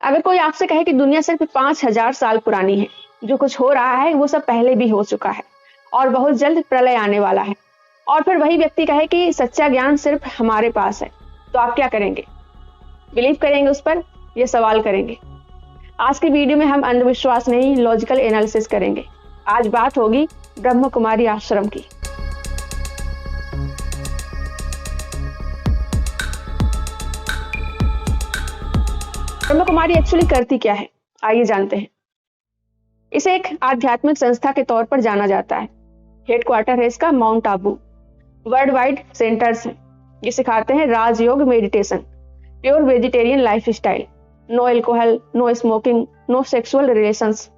अगर कोई आपसे कहे कि दुनिया सिर्फ 5,000 साल पुरानी है, जो कुछ हो रहा है वो सब पहले भी हो चुका है और बहुत जल्द प्रलय आने वाला है, और फिर वही व्यक्ति कहे कि सच्चा ज्ञान सिर्फ हमारे पास है, तो आप क्या करेंगे? बिलीव करेंगे उस पर या सवाल करेंगे? आज की वीडियो में हम अंधविश्वास नहीं, लॉजिकल एनालिसिस करेंगे। आज बात होगी ब्रह्म कुमारी आश्रम की। ब्रह्म कुमारी एक्चुअली करती क्या है, आइए जानते हैं। इसे एक आध्यात्मिक संस्था के तौर पर जाना जाता है। हेडक्वार्टर है इसका Mount Abu. World wide centres हैं। ये सिखाते हैं Rajyoga, meditation, pure vegetarian lifestyle, no alcohol, no smoking, no sexual relations.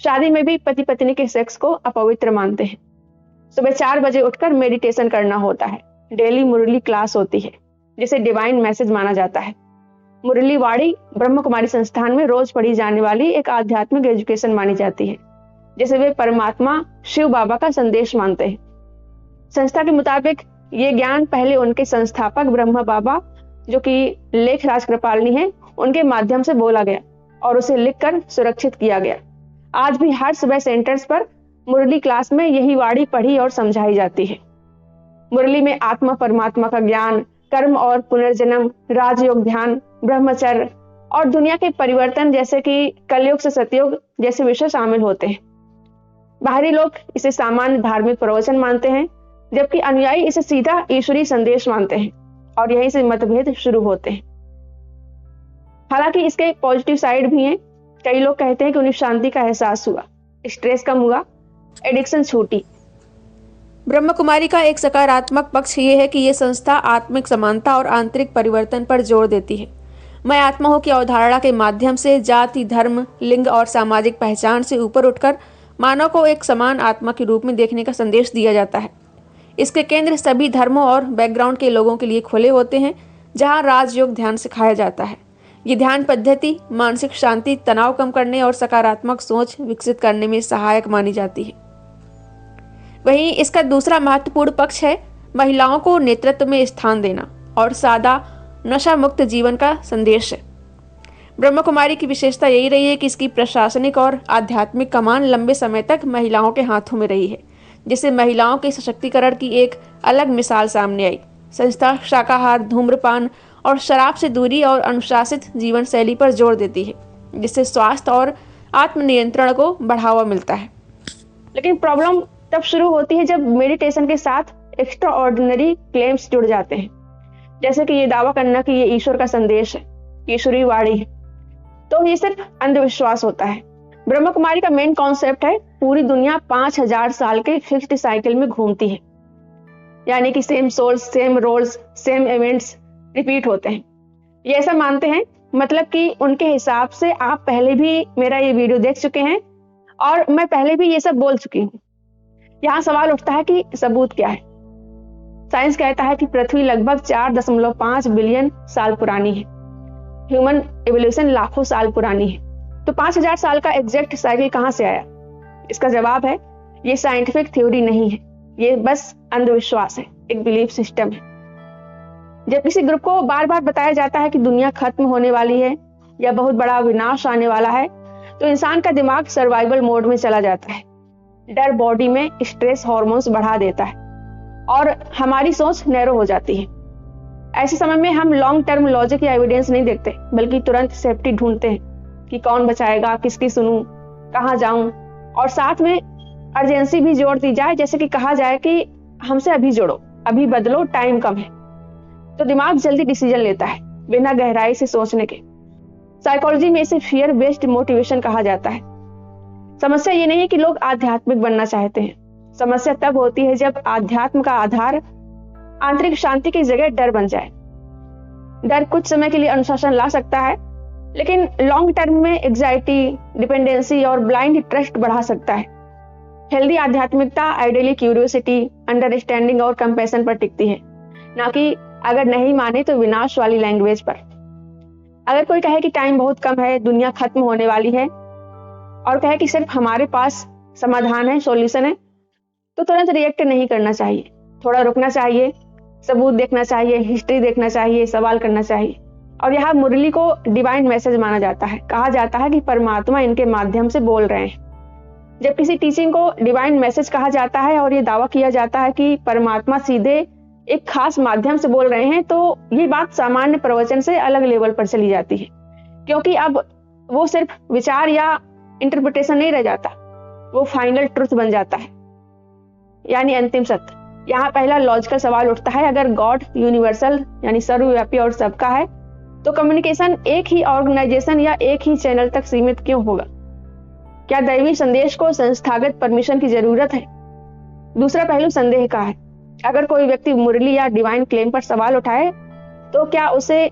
शादी में भी पति पत्नी के सेक्स को अपवित्र मानते हैं। सुबह 4 बजे उठकर मेडिटेशन करना होता है। डेली मुरली क्लास होती है, जिसे डिवाइन मैसेज माना जाता है। मुरली वाड़ी ब्रह्म कुमारी संस्थान में रोज पढ़ी जाने वाली एक आध्यात्मिक एजुकेशन मानी जाती है, जिसे वे परमात्मा शिव बाबा का संदेश मानते हैं। संस्था के मुताबिक ये ज्ञान पहले उनके संस्थापक ब्रह्मा बाबा, जो कि लेखराज कृपालनी है, उनके माध्यम से बोला गया और उसे लिखकर सुरक्षित किया गया। आज भी हर सुबह सेंटर्स पर मुरली क्लास में यही वाणी पढ़ी और समझाई जाती है। मुरली में आत्मा परमात्मा का ज्ञान, कर्म और पुनर्जन्म, राजयोग ध्यान, ब्रह्मचर्य और दुनिया के परिवर्तन जैसे कि कलयुग से सतयुग जैसे विषय शामिल होते हैं। बाहरी लोग इसे सामान्य धार्मिक प्रवचन मानते हैं, जबकि अनुयायी इसे सीधा ईश्वरीय संदेश मानते हैं, और यहीं से मतभेद शुरू होते हैं। हालांकि इसके पॉजिटिव साइड भी हैं। कई लोग कहते हैं कि उन्हें शांति का एहसास हुआ, स्ट्रेस कम हुआ, एडिक्शन छूटी। ब्रह्म कुमारी का एक सकारात्मक पक्ष ये है कि ये संस्था आत्मिक समानता और आंतरिक परिवर्तन पर जोर देती है। मैं आत्मा हूँ की अवधारणा के माध्यम से जाति, धर्म, लिंग और सामाजिक पहचान से ऊपर उठकर मानव को एक समान आत्मा के रूप में देखने का संदेश दिया जाता है। इसके केंद्र सभी धर्मों और बैकग्राउंड के लोगों के लिए खुले होते हैं, जहाँ राजयोग ध्यान सिखाया जाता है। ये ध्यान पद्धति मानसिक शांति, तनाव कम करने और सकारात्मक सोच विकसित करने में सहायक मानी जाती है। वहीं इसका दूसरा महत्वपूर्ण पक्ष है महिलाओं को नेतृत्व में स्थान देना और सादा नशा मुक्त जीवन का संदेश है। ब्रह्म कुमारी की विशेषता यही रही है कि इसकी प्रशासनिक और आध्यात्मिक कमान लंबे समय तक महिलाओं के हाथों में रही है, जिससे महिलाओं के सशक्तिकरण की एक अलग मिसाल सामने आई। संस्था शाकाहार, धूम्रपान और शराब से दूरी और अनुशासित जीवन शैली पर जोर देती है, जिससे स्वास्थ्य और आत्मनियंत्रण को बढ़ावा मिलता है। लेकिन प्रॉब्लम तब शुरू होती है जब मेडिटेशन के साथ एक्स्ट्रा ऑर्डिनरी क्लेम्स जुड़ जाते हैं, जैसे कि ये दावा करना कि ये ईश्वर का संदेश है, ईश्वरीय वाणी है। तो ये सिर्फ अंधविश्वास होता है। ब्रह्म कुमारी का मेन कॉन्सेप्ट है पूरी दुनिया 5,000 साल के फिक्स्ड साइकिल में घूमती है, यानी कि same souls, same roles, same events repeat होते हैं। ये ऐसा मानते हैं, मतलब कि उनके हिसाब से आप पहले भी मेरा ये वीडियो देख चुके हैं और मैं पहले भी ये सब बोल चुकी हूँ। यहाँ सवाल उठता है कि सबूत क्या है? साइंस कहता है कि पृथ्वी लगभग 4.5 बिलियन साल पुरानी है। ह्यूमन एवोल्यूशन लाखों साल पुरानी है। तो 5,000 साल का एग्जैक्ट साइकिल कहाँ से आया? इसका जवाब है, ये साइंटिफिक थ्योरी नहीं है, ये बस अंधविश्वास है, एक बिलीफ सिस्टम है। जब किसी ग्रुप को बार बार बताया जाता है कि दुनिया खत्म होने वाली है या बहुत बड़ा विनाश आने वाला है, तो इंसान का दिमाग सर्वाइवल मोड में चला जाता है। डर बॉडी में स्ट्रेस हार्मोन्स बढ़ा देता है और हमारी सोच नैरो हो जाती है। ऐसे समय में हम लॉन्ग टर्म लॉजिक या एविडेंस नहीं देखते, बल्कि तुरंत सेफ्टी ढूंढते हैं कि कौन बचाएगा, किसकी सुनूं, कहाँ जाऊं, और साथ में अर्जेंसी भी जोड़ दी जाए, जैसे कि कहा जाए कि हमसे अभी जोड़ो, अभी बदलो, टाइम कम है। तो दिमाग जल्दी डिसीजन लेता है बिना गहराई से सोचने के। साइकोलॉजी में इसे फियर बेस्ड मोटिवेशन कहा जाता है। समस्या ये नहीं है कि लोग आध्यात्मिक बनना चाहते हैं, समस्या तब होती है जब आध्यात्म का आधार आंतरिक शांति की जगह डर बन जाए। डर कुछ समय के लिए अनुशासन ला सकता है, लेकिन लॉन्ग टर्म में एंजाइटी, डिपेंडेंसी और ब्लाइंड ट्रस्ट बढ़ा सकता है। हेल्दी आध्यात्मिकता आइडियली क्यूरियोसिटी, अंडरस्टैंडिंग और कंपैशन पर टिकती है, ना कि अगर नहीं माने तो विनाश वाली लैंग्वेज पर। अगर कोई कहे कि टाइम बहुत कम है, दुनिया खत्म होने वाली है, और कहे कि सिर्फ हमारे पास समाधान है, सॉल्यूशन है, तो तुरंत रिएक्ट नहीं करना चाहिए। थोड़ा रुकना चाहिए, सबूत देखना चाहिए, हिस्ट्री देखना चाहिए, सवाल करना चाहिए। और यहाँ मुरली को डिवाइन मैसेज माना जाता है। कहा जाता है कि परमात्मा इनके माध्यम से बोल रहे हैं। जब किसी टीचिंग को डिवाइन मैसेज कहा जाता है और ये दावा किया जाता है कि परमात्मा सीधे एक खास माध्यम से बोल रहे हैं, तो ये बात सामान्य प्रवचन से अलग लेवल पर चली जाती है, क्योंकि अब वो सिर्फ विचार या इंटरप्रिटेशन नहीं रह जाता, वो फाइनल ट्रुथ बन जाता है, यानी अंतिम सत्य। यहाँ पहला लॉजिकल सवाल उठता है, अगर गॉड यूनिवर्सल यानी सर्वव्यापी और सबका है, तो कम्युनिकेशन एक ही ऑर्गेनाइजेशन या एक ही चैनल तक सीमित क्यों होगा? क्या दैवी संदेश को संस्थागत परमिशन की जरूरत है? दूसरा पहलू संदेह का है। अगर कोई व्यक्ति मुरली या डिवाइन क्लेम पर सवाल उठाए, तो क्या उसे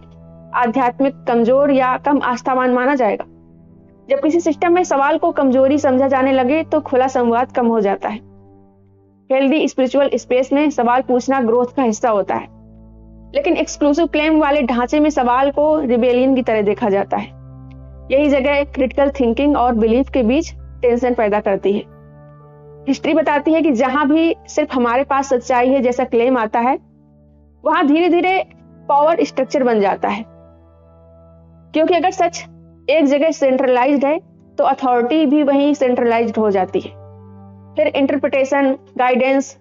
आध्यात्मिक कमजोर या कम आस्थावान माना जाएगा? जब किसी सिस्टम में सवाल को कमजोरी समझा जाने लगे, तो खुला संवाद कम हो जाता है। हेल्दी स्पिरिचुअल स्पेस में सवाल पूछना ग्रोथ का हिस्सा होता है, लेकिन एक्सक्लूसिव क्लेम वाले ढांचे में सवाल को रिबेलियन की तरह देखा जाता है। यही जगह क्रिटिकल थिंकिंग और बिलीफ के बीच टेंशन पैदा करती है। हिस्ट्री बताती है कि जहां भी सिर्फ हमारे पास सच्चाई है जैसा क्लेम आता है, वहां धीरे धीरे पावर स्ट्रक्चर बन जाता है, क्योंकि अगर सच एक जगह सेंट्रलाइज्ड है, तो अथॉरिटी भी वहीं सेंट्रलाइज्ड हो जाती है। फिर इंटरप्रिटेशन, गाइडेंस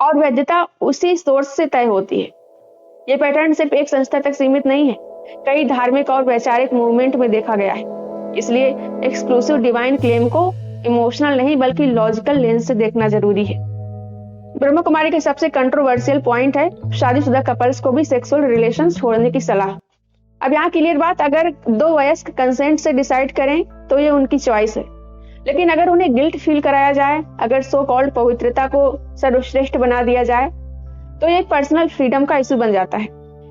और वैधता उसी सोर्स से तय होती है। ये पैटर्न सिर्फ एक संस्था तक सीमित नहीं है, कई धार्मिक और वैचारिक मूवमेंट में देखा गया है। इसलिए एक्सक्लूसिव डिवाइन क्लेम को इमोशनल नहीं बल्कि लॉजिकल लेंस से देखना जरूरी है। ब्रह्म कुमारी के सबसे कंट्रोवर्शियल पॉइंट है शादीशुदा कपल्स को भी सेक्सुअल रिलेशन छोड़ने की सलाह। अब यहाँ क्लियर बात, अगर दो वयस्क कंसेंट से डिसाइड करें तो ये उनकी चॉइस है, लेकिन अगर उन्हें गिल्ट फील कराया जाए, अगर सो कॉल्ड पवित्रता को सर्वश्रेष्ठ बना दिया जाए, तो ये पर्सनल फ्रीडम का इशू बन जाता है।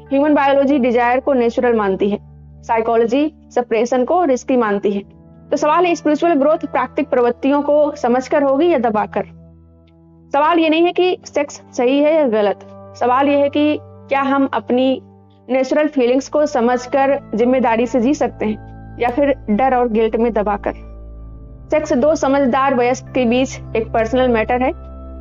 ह्यूमन बायोलॉजी डिजायर को नेचुरल मानती है, साइकोलॉजी सप्रेशन को रिस्की मानती है। तो सवाल है, स्पिरिचुअल ग्रोथ प्राकृतिक प्रवृत्तियों को समझकर होगी या दबाकर? सवाल ये नहीं है कि सेक्स सही है या गलत, सवाल ये है कि क्या हम अपनी नेचुरल फीलिंग्स को समझकर जिम्मेदारी से जी सकते हैं, या फिर डर और गिल्ट में दबाकर। सेक्स दो समझदार वयस्क के बीच एक पर्सनल मैटर है।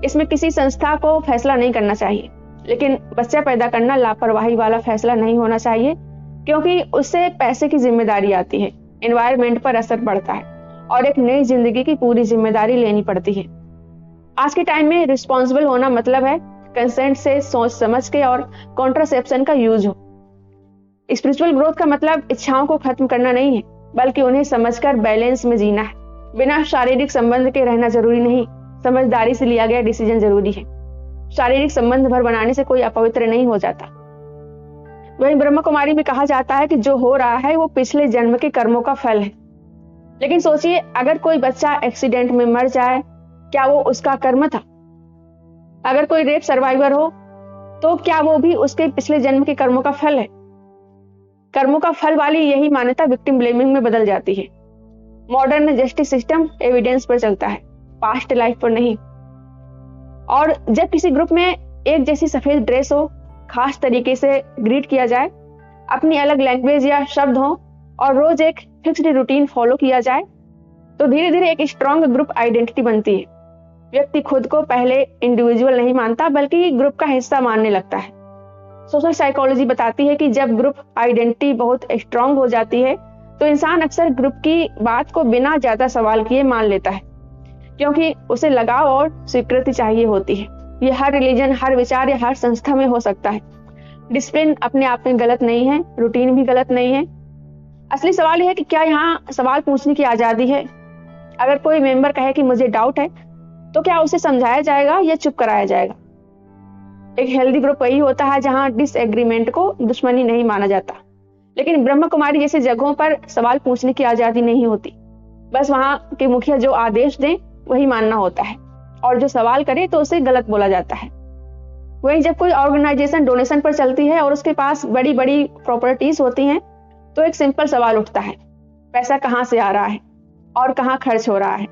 इसमें किसी संस्था को फैसला नहीं करना चाहिए, लेकिन बच्चा पैदा करना लापरवाही वाला फैसला नहीं होना चाहिए, क्योंकि उससे पैसे की जिम्मेदारी आती है, एनवायरनमेंट पर असर पड़ता है और एक नई जिंदगी की पूरी जिम्मेदारी लेनी पड़ती है। आज के टाइम में रिस्पॉन्सिबल होना मतलब है कंसेंट से सोच समझ के और कॉन्ट्रासेप्शन का यूज हो। स्पिरिचुअल ग्रोथ का मतलब इच्छाओं को खत्म करना नहीं है, बल्कि उन्हें समझकर बैलेंस में जीना है। बिना शारीरिक संबंध के रहना जरूरी नहीं, समझदारी से लिया गया डिसीजन जरूरी है। शारीरिक संबंध भर बनाने से कोई अपवित्र नहीं हो जाता। वहीं ब्रह्म कुमारी में कहा जाता है कि जो हो रहा है वो पिछले जन्म के कर्मों का फल है। लेकिन सोचिए, अगर कोई बच्चा एक्सीडेंट में मर जाए, क्या वो उसका कर्म था? अगर कोई रेप सर्वाइवर हो, तो क्या वो भी उसके पिछले जन्म के कर्मों का फल है? कर्मों का फल वाली यही मान्यता विक्टिम ब्लेमिंग में बदल जाती है। मॉडर्न जस्टिस सिस्टम एविडेंस पर चलता है, पास्ट लाइफ पर नहीं। और जब किसी ग्रुप में एक जैसी सफेद ड्रेस हो, खास तरीके से ग्रीट किया जाए, अपनी अलग लैंग्वेज या शब्द हो और रोज एक फिक्स्ड रूटीन फॉलो किया जाए, तो धीरे धीरे एक स्ट्रॉन्ग ग्रुप आइडेंटिटी बनती है। व्यक्ति खुद को पहले इंडिविजुअल नहीं मानता, बल्कि ग्रुप का हिस्सा मानने लगता है। सोशल साइकोलॉजी बताती है कि जब ग्रुप आइडेंटिटी बहुत स्ट्रॉन्ग हो जाती है, तो इंसान अक्सर ग्रुप की बात को बिना ज्यादा सवाल किए मान लेता है, क्योंकि उसे लगाव और स्वीकृति चाहिए होती है। ये हर रिलीजन, हर विचार या हर संस्था में हो सकता है। डिसिप्लिन अपने आप में गलत नहीं है, रूटीन भी गलत नहीं है। असली सवाल यह है कि क्या यहाँ सवाल पूछने की आजादी है? अगर कोई मेंबर कहे कि मुझे डाउट है, तो क्या उसे समझाया जाएगा या चुप कराया जाएगा? एक हेल्दी ग्रुप वही होता है जहां डिसएग्रीमेंट को दुश्मनी नहीं माना जाता। लेकिन ब्रह्म कुमारी जैसी जगहों पर सवाल पूछने की आजादी नहीं होती। बस वहां के मुखिया जो आदेश दें वही मानना होता है, और जो सवाल करे तो उसे गलत बोला जाता है। वहीं जब कोई ऑर्गेनाइजेशन डोनेशन पर चलती है और उसके पास बड़ी बड़ी प्रॉपर्टीज होती हैं, तो एक सिंपल सवाल उठता है, पैसा कहाँ से आ रहा है और कहाँ खर्च हो रहा है?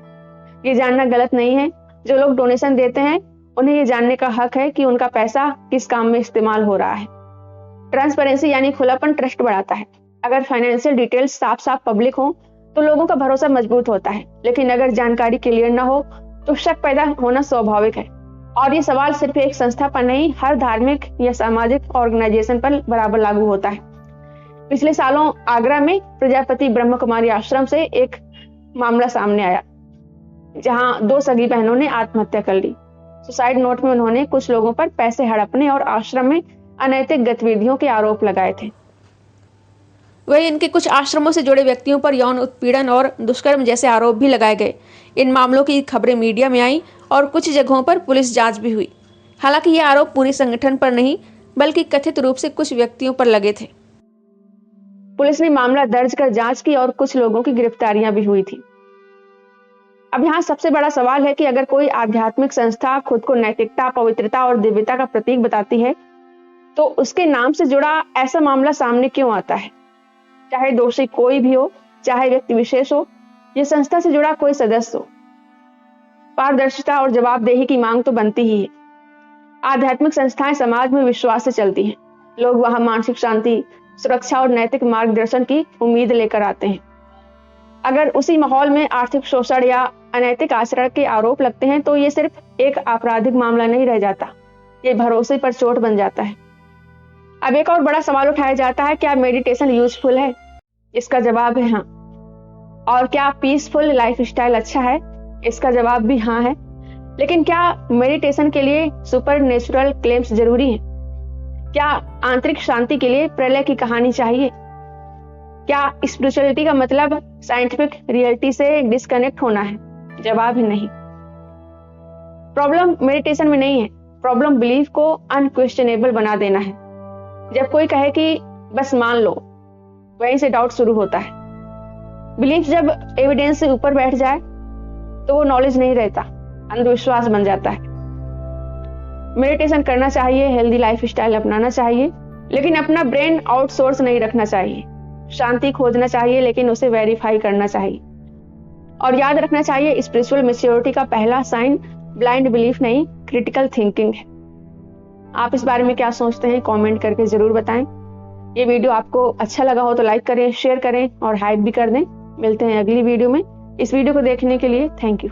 ये जानना गलत नहीं है। जो लोग डोनेशन देते हैं, उन्हें ये जानने का हक है कि उनका पैसा किस काम में इस्तेमाल हो रहा है। ट्रांसपेरेंसी यानी खुलापन ट्रस्ट बढ़ाता है। अगर फाइनेंशियल डिटेल्स साफ साफ पब्लिक हो, तो लोगों का भरोसा मजबूत होता है। लेकिन अगर जानकारी क्लियर ना हो, तो शक पैदा होना स्वाभाविक है। और ये सवाल सिर्फ एक संस्था पर नहीं, हर धार्मिक या सामाजिक ऑर्गेनाइजेशन पर बराबर लागू होता है। पिछले सालों आगरा में प्रजापति ब्रह्म कुमारी आश्रम से एक मामला सामने आया, जहां 2 सगी बहनों ने आत्महत्या कर ली। सुसाइड नोट में उन्होंने कुछ लोगों पर पैसे हड़पने और आश्रम में अनैतिक गतिविधियों के आरोप लगाए थे। वहीं इनके कुछ आश्रमों से जुड़े व्यक्तियों पर यौन उत्पीड़न और दुष्कर्म जैसे आरोप भी लगाए गए। इन मामलों की खबरें मीडिया में आई और कुछ जगहों पर पुलिस जांच भी हुई। हालांकि ये आरोप पूरे संगठन पर नहीं, बल्कि कथित रूप से कुछ व्यक्तियों पर लगे थे। पुलिस ने मामला दर्ज कर जांच की और कुछ लोगों की गिरफ्तारियां भी हुई थी। अब यहाँ सबसे बड़ा सवाल है कि अगर कोई आध्यात्मिक संस्था खुद को नैतिकता, पवित्रता और दिव्यता का प्रतीक बताती है, तो उसके नाम से जुड़ा ऐसा मामला सामने क्यों आता है? चाहे दोषी कोई भी हो, चाहे व्यक्ति विशेष हो, या संस्था से जुड़ा कोई सदस्य हो, पारदर्शिता और जवाबदेही की मांग तो बनती ही है। आध्यात्मिक संस्थाएं समाज में विश्वास से चलती हैं। लोग वहां मानसिक शांति, सुरक्षा और नैतिक मार्गदर्शन की उम्मीद लेकर आते हैं। अगर उसी माहौल में आर्थिक शोषण या अनैतिक आचरण के आरोप लगते हैं, तो ये सिर्फ एक आपराधिक मामला नहीं रह जाता, ये भरोसे पर चोट बन जाता है। अब एक और बड़ा सवाल उठाया जाता है, क्या मेडिटेशन यूजफुल है? इसका जवाब है हाँ। और क्या पीसफुल लाइफस्टाइल अच्छा है? इसका जवाब भी हाँ है। लेकिन क्या मेडिटेशन के लिए सुपर नेचुरल क्लेम्स जरूरी हैं? क्या आंतरिक शांति के लिए प्रलय की कहानी चाहिए? क्या स्पिरिचुअलिटी का मतलब साइंटिफिक रियलिटी से डिस्कनेक्ट होना है? जवाब है नहीं। प्रॉब्लम मेडिटेशन में नहीं है, प्रॉब्लम बिलीफ को अनक्वेश्चनेबल बना देना है। जब कोई कहे कि बस मान लो, वहीं से डाउट शुरू होता है। बिलीफ जब एविडेंस से ऊपर बैठ जाए तो वो नॉलेज नहीं रहता, अंधविश्वास बन जाता है। मेडिटेशन करना चाहिए, हेल्दी लाइफस्टाइल अपनाना चाहिए, लेकिन अपना ब्रेन आउटसोर्स नहीं रखना चाहिए। शांति खोजना चाहिए, लेकिन उसे वेरीफाई करना चाहिए। और याद रखना चाहिए, स्पिरिचुअल मैच्योरिटी का पहला साइन ब्लाइंड बिलीफ नहीं, क्रिटिकल थिंकिंग है। आप इस बारे में क्या सोचते हैं? कमेंट करके जरूर बताएं। ये वीडियो आपको अच्छा लगा हो तो लाइक करें, शेयर करें और हाइप भी कर दें। मिलते हैं अगली वीडियो में। इस वीडियो को देखने के लिए थैंक यू।